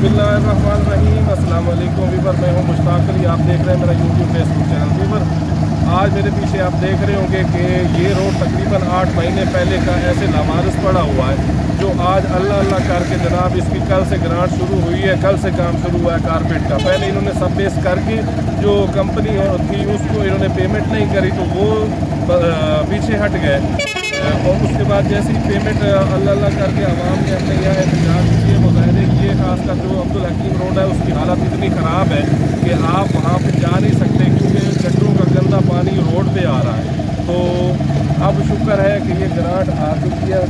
बिस्मिल्लाहिर्रहमानिर्रहीम। अस्सलाम वालेकुम वीवर, मैं हूं मुश्ताक अली। आप देख रहे हैं मेरा यूट्यूब फेसबुक चैनल। वीवर, आज मेरे पीछे आप देख रहे होंगे कि ये रोड तकरीबन 8 महीने पहले का ऐसे लावारिस पड़ा हुआ है, जो आज अल्लाह अल्लाह करके जनाब इसकी कल से ग्रांट शुरू हुई है, कल से काम शुरू हुआ है कारपेट का। पहले इन्होंने सब बेस करके जो कंपनी थी उसको इन्होंने पेमेंट नहीं करी, तो वो पीछे हट गए। और उसके बाद जैसी पेमेंट अल्लाह अल्लाह करके आवाम ने अपने यहाँ एहतजाज किए, मुजाहरे किए। खासकर जो अब्दुल हकीम रोड है उसकी हालत इतनी ख़राब है कि आप वहाँ पे जा नहीं सकते, क्योंकि गड्ढों का गंदा पानी रोड पे आ रहा है। तो अब शुक्र है कि ये ग्रांट आ चुकी है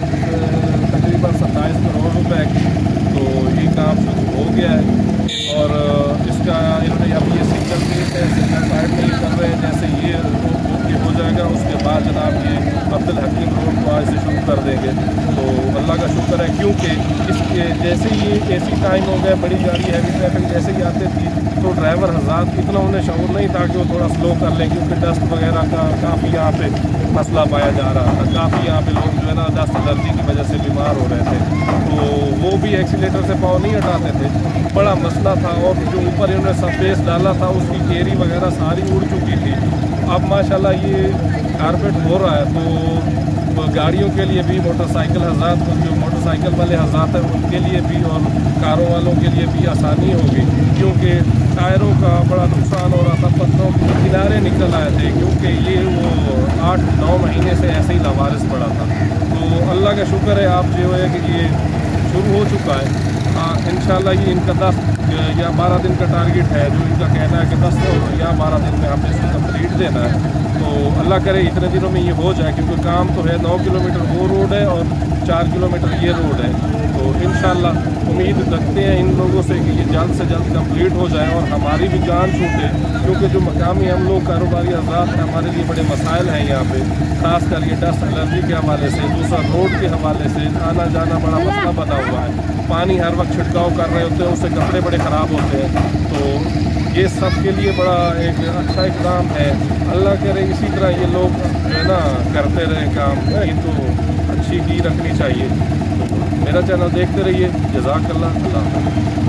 तकरीबन 27 करोड़ रुपए की, तो ये काम शुरू हो गया है। और इसका इन्होंने अब ये सिंगल फेस है, सिंगल साइड में ही कर रहे हैं। जैसे ये हो जाएगा उसके बाद जनाब ये अब्दुल हकीम रोड को आज से शुरू कर देंगे। तो अल्लाह का शुक्र है, क्योंकि इसके जैसे ही एसी टाइम हो गया, बड़ी गाड़ी हैवी ट्रैफिक जैसे ही आती थी, तो ड्राइवर हज़रात इतना उन्हें शऊर नहीं था कि वो थोड़ा स्लो कर लें, क्योंकि डस्ट वगैरह का काफ़ी यहाँ पे मसला पाया जा रहा था। काफ़ी यहाँ पे लोग जो है ना डस्ट एलर्जी की वजह से बीमार हो रहे थे, तो वो भी एक्सीलेटर से पाँव नहीं हटाते थे, बड़ा मसला था। और जो ऊपर इन्होंने सरफेस डाला था उसकी केरी वगैरह सारी उड़ चुकी थी। अब माशाल्लाह ये कारपेट हो रहा है, तो गाड़ियों के लिए भी, मोटरसाइकिल हज़रात, जो मोटरसाइकिल वाले हज़रात हैं उनके लिए भी और कारों वालों के लिए भी आसानी होगी, क्योंकि टायरों का बड़ा नुकसान हो रहा था, पत्थरों के किनारे निकल आए थे, क्योंकि ये वो 8-9 महीने से ऐसे ही लावारिस पड़ा था। तो अल्लाह का शुक्र है आप जो है कि ये शुरू हो चुका है। इंशाल्लाह ये इनका 10 या 12 दिन का टारगेट है, जो इनका कहना है कि 10 या 12 दिन में हमने इसको कंप्लीट देना है। तो अल्लाह करे इतने दिनों में ये हो जाए, क्योंकि काम तो है 9 किलोमीटर वो रोड है और 4 किलोमीटर ये रोड है। तो इंशाल्लाह उम्मीद रखते हैं इन लोगों से कि ये जल्द से जल्द कंप्लीट हो जाए और हमारी भी जान छूटे, क्योंकि जो मकामी हम लोग कारोबारी हज़रात हैं, हमारे लिए बड़े मसाइल हैं यहाँ पे, खासकर ये डस्ट एलर्जी के हवाले से, दूसरा रोड के हवाले से आना जाना बड़ा मसला बना हुआ है। पानी हर वक्त छिड़काव कर रहे होते हैं, उससे कपड़े बड़े ख़राब होते हैं। तो ये सब के लिए बड़ा एक अच्छा इक़दाम है। अल्लाह करे इसी तरह ये लोग जो है ना करते रहे काम, ये तो अच्छी ही रखनी चाहिए। तो मेरा चैनल देखते रहिए। जज़ाकल्लाह। अल्लाह।